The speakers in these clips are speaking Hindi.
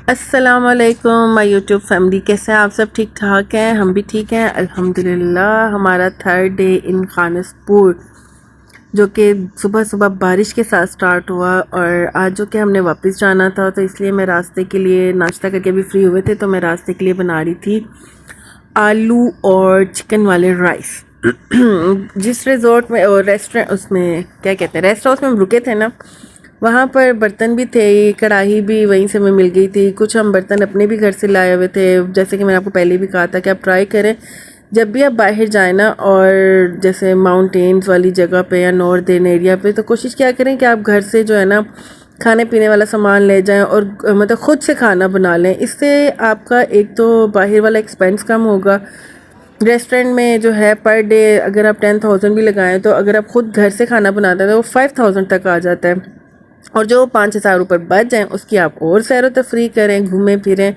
अस्सलामुअलैकुम माय यूट्यूब फैमिली, कैसे हैं आप सब? ठीक ठाक हैं? हम भी ठीक हैं अल्हम्दुलिल्लाह। हमारा थर्ड डे इन खानसपुर जो कि सुबह सुबह बारिश के साथ स्टार्ट हुआ, और आज जो कि हमने वापस जाना था तो इसलिए मैं रास्ते के लिए नाश्ता करके भी फ्री हुए थे, तो मैं रास्ते के लिए बना रही थी आलू और चिकन वाले राइस। जिस रिजॉर्ट में और रेस्टोरेंट, उसमें क्या कहते हैं, रेस्ट हाउस में हम रुके थे ना, वहाँ पर बर्तन भी थे, कढ़ाई भी वहीं से हमें मिल गई थी। कुछ हम बर्तन अपने भी घर से लाए हुए थे। जैसे कि मैंने आपको पहले भी कहा था कि आप ट्राई करें जब भी आप बाहर जाए ना, और जैसे माउंटेन्स वाली जगह पे या नॉर्दर्न एरिया पे, तो कोशिश क्या करें कि आप घर से जो है ना खाने पीने वाला सामान ले जाएं और मतलब ख़ुद से खाना बना लें। इससे आपका एक तो बाहर वाला एक्सपेंस कम होगा। रेस्टोरेंट में जो है पर डे अगर आप 10,000 भी लगाएं, तो अगर आप ख़ुद घर से खाना बनाते हैं तो वो 5,000 तक आ जाता है। और जो 5,000 रुपये बच जाएँ उसकी आप और सैर व तफरी करें, घूमें फिरें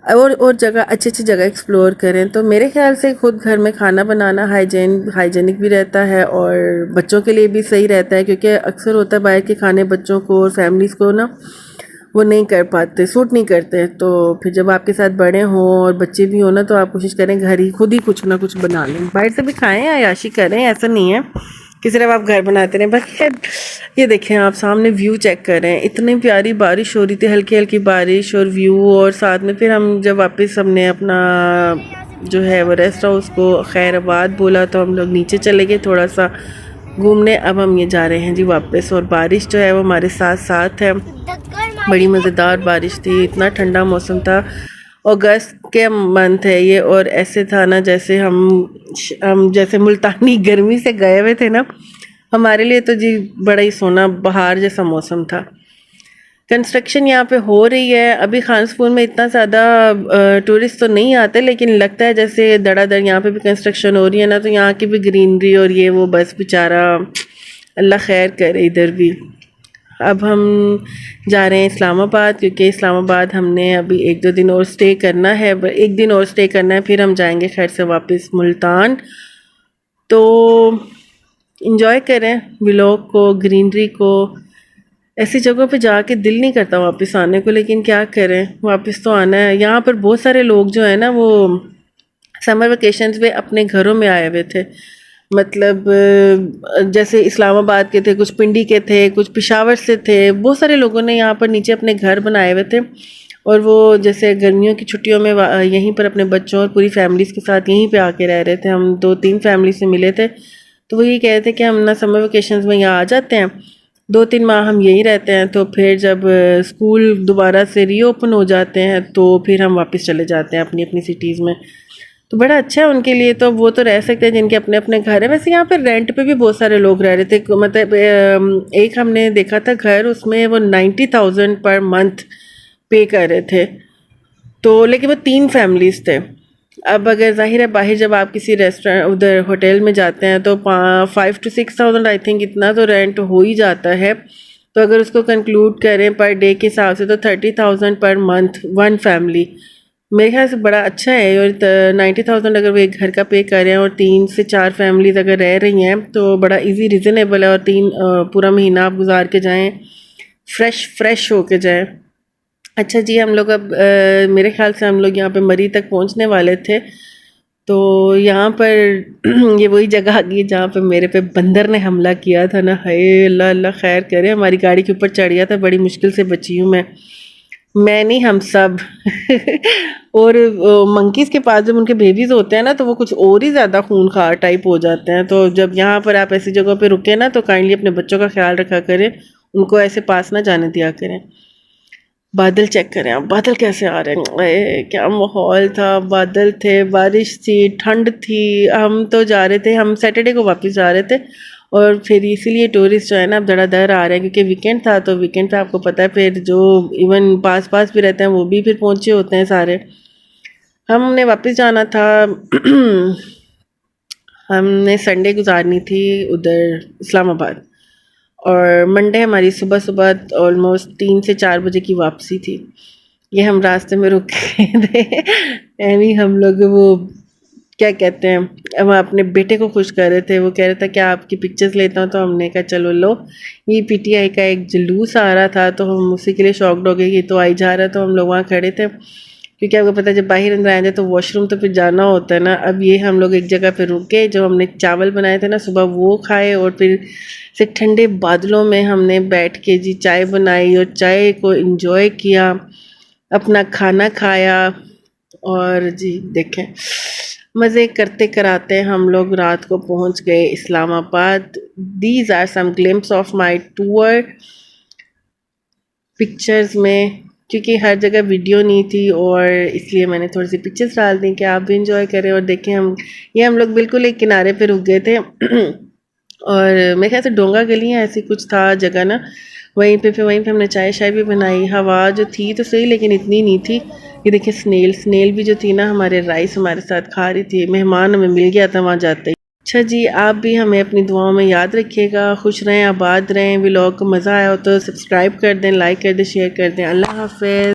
और जगह अच्छी अच्छी जगह एक्सप्लोर करें। तो मेरे ख्याल से ख़ुद घर में खाना बनाना हाइजेनिक भी रहता है और बच्चों के लिए भी सही रहता है, क्योंकि अक्सर होता है बाहर के खाने बच्चों को और फैमिलीज़ को ना वो नहीं कर पाते, सूट नहीं करते। तो फिर जब आपके साथ बड़े हों और बच्चे भी हों ना, तो आप कोशिश करें घर ही खुद ही कुछ ना कुछ बना लें। बाहर से भी खाएं या याशी करें, ऐसा नहीं है कि सिर्फ आप घर बनाते रहें। बाकी ये देखें, आप सामने व्यू चेक करें, इतनी प्यारी बारिश हो रही थी, हल्की हल्की बारिश और व्यू। और साथ में फिर हम जब वापस हमने अपना जो है वो रेस्ट हाउस को खैराबाद बोला, तो हम लोग नीचे चले गए थोड़ा सा घूमने। अब हम ये जा रहे हैं जी वापस, और बारिश जो है वो हमारे साथ साथ है। बड़ी मज़ेदार बारिश थी, इतना ठंडा मौसम था। अगस्त के मंथ है ये, और ऐसे था ना जैसे हम जैसे मुल्तानी गर्मी से गए हुए थे ना। हमारे लिए तो जी बड़ा ही सोना बहार जैसा मौसम था। कंस्ट्रक्शन यहाँ पे हो रही है अभी। खानसपुर में इतना ज़्यादा टूरिस्ट तो नहीं आते, लेकिन लगता है जैसे धड़ाधड़ यहाँ पे भी कंस्ट्रक्शन हो रही है ना, तो यहाँ की भी ग्रीनरी और ये वो, बस बेचारा अल्लाह खैर करे इधर भी। अब हम जा रहे हैं इस्लामाबाद, क्योंकि इस्लामाबाद हमने अभी 1-2 दिन और स्टे करना है। 1 दिन और स्टे करना है, फिर हम जाएंगे खैर से वापस मुल्तान। तो इंजॉय करें व्लॉग को, ग्रीनरी को। ऐसी जगहों पे जाके दिल नहीं करता वापस आने को, लेकिन क्या करें, वापस तो आना है। यहाँ पर बहुत सारे लोग जो है ना वो समर वेकेशंस में अपने घरों में आए हुए थे। मतलब जैसे इस्लामाबाद के थे, कुछ पिंडी के थे, कुछ पेशावर से थे। बहुत सारे लोगों ने यहाँ पर नीचे अपने घर बनाए हुए थे, और वो जैसे गर्मियों की छुट्टियों में यहीं पर अपने बच्चों और पूरी फैमिलीज़ के साथ यहीं पे आके रह रहे थे। हम 2-3 फैमिली से मिले थे, तो वो यही कह रहे थे कि हम ना समर वेकेशंस में यहाँ आ जाते हैं, 2-3 माह हम यहीं रहते हैं, तो फिर जब स्कूल दोबारा से रीओपन हो जाते हैं तो फिर हम वापस चले जाते हैं अपनी अपनी सिटीज़ में। तो बड़ा अच्छा है उनके लिए, तो वो तो रह सकते हैं जिनके अपने अपने घर है। वैसे यहाँ पर रेंट पे भी बहुत सारे लोग रह रहे थे। मतलब एक हमने देखा था घर, उसमें वो 90,000 पर मंथ पे कर रहे थे, तो लेकिन वो 3 फैमिलीज़ थे। अब अगर जाहिर है बाहर जब आप किसी रेस्टोरेंट उधर होटल में जाते हैं तो 5 to 6,000 आई थिंक इतना तो रेंट हो ही जाता है। तो अगर उसको कंक्लूड करें पर डे के हिसाब से, तो 30,000 पर मंथ वन फैमिली मेरे ख्याल से बड़ा अच्छा है। और 90,000 अगर वो एक घर का पे कर रहे हैं और 3 से 4 फैमिलीज अगर रह रही हैं, तो बड़ा इजी रीज़नेबल है। और पूरा महीना आप गुजार के जाएं, फ्रेश होके जाएं। अच्छा जी, हम लोग अब मेरे ख्याल से हम लोग यहाँ पे मरी तक पहुँचने वाले थे। तो यहाँ पर ये वही जगह आ गई जहाँ पे मेरे पे बंदर ने हमला किया था ना। हाय अल्लाह अल्लाह खैर करे, हमारी गाड़ी के ऊपर चढ़ गया था, बड़ी मुश्किल से बची हूँ मैं नहीं, हम सब। और मंकीज़ के पास जब उनके बेबीज़ होते हैं ना, तो वो कुछ और ही ज़्यादा खूंखार टाइप हो जाते हैं। तो जब यहाँ पर आप ऐसी जगह पे रुके ना, तो काइंडली अपने बच्चों का ख्याल रखा करें, उनको ऐसे पास ना जाने दिया करें। बादल चेक करें आप, बादल कैसे आ रहे हैं। क्या माहौल था, बादल थे, बारिश थी, ठंड थी। हम तो जा रहे थे, हम सैटरडे को वापस जा रहे थे, और फिर इसीलिए टूरिस्ट जो है ना अब धड़ाधड़ आ रहे हैं, क्योंकि वीकेंड था। तो वीकेंड पे आपको पता है फिर जो इवन पास पास भी रहते हैं वो भी फिर पहुँचे होते हैं सारे। हमने वापस जाना था। हमने संडे गुजारनी थी उधर इस्लामाबाद, और मंडे हमारी सुबह सुबह ऑलमोस्ट 3 से 4 बजे की वापसी थी। ये हम रास्ते में रुके थे। एवी हम लोग वो क्या कहते हैं, हम अपने बेटे को खुश कर रहे थे। वो कह रहा था क्या आपकी पिक्चर्स लेता हूँ, तो हमने कहा चलो लो। ये पीटीआई का एक जुलूस आ रहा था तो हम उसी के लिए शॉक्ड हो गए कि तो आई जा रहा है, तो हम लोग वहाँ खड़े थे क्योंकि आपको पता है जब बाहर अंदर आए थे तो वॉशरूम तो फिर जाना होता है ना। अब ये हम लोग एक जगह पे रुके, जो हमने चावल बनाए थे ना सुबह वो खाए, और फिर से ठंडे बादलों में हमने बैठ के जी चाय बनाई और चाय को इंजॉय किया, अपना खाना खाया। और जी देखें, मज़े करते कराते हम लोग रात को पहुंच गए Islamabad. These are some glimpse of my tour pictures में, क्योंकि हर जगह वीडियो नहीं थी और इसलिए मैंने थोड़ी सी पिक्चर्स डाल दी कि आप भी इंजॉय करें। और देखें हम लोग बिल्कुल एक किनारे पे रुक गए थे और मेरे ख्याल से डोंगा गली है ऐसी कुछ था जगह ना, वहीं पे फिर वहीं पे हमने चाय शाय भी बनाई। हवा जो थी तो सही लेकिन इतनी नहीं थी। ये देखिए स्नेल भी जो थी ना हमारे राइस हमारे साथ खा रही थी, मेहमान हमें मिल गया था वहाँ जाते ही। अच्छा जी, आप भी हमें अपनी दुआओं में याद रखिएगा। खुश रहें, आबाद रहें। व्लॉग को मज़ा आया हो तो सब्सक्राइब कर दें, लाइक कर दें, शेयर कर दें। अल्लाह हाफ़िज़।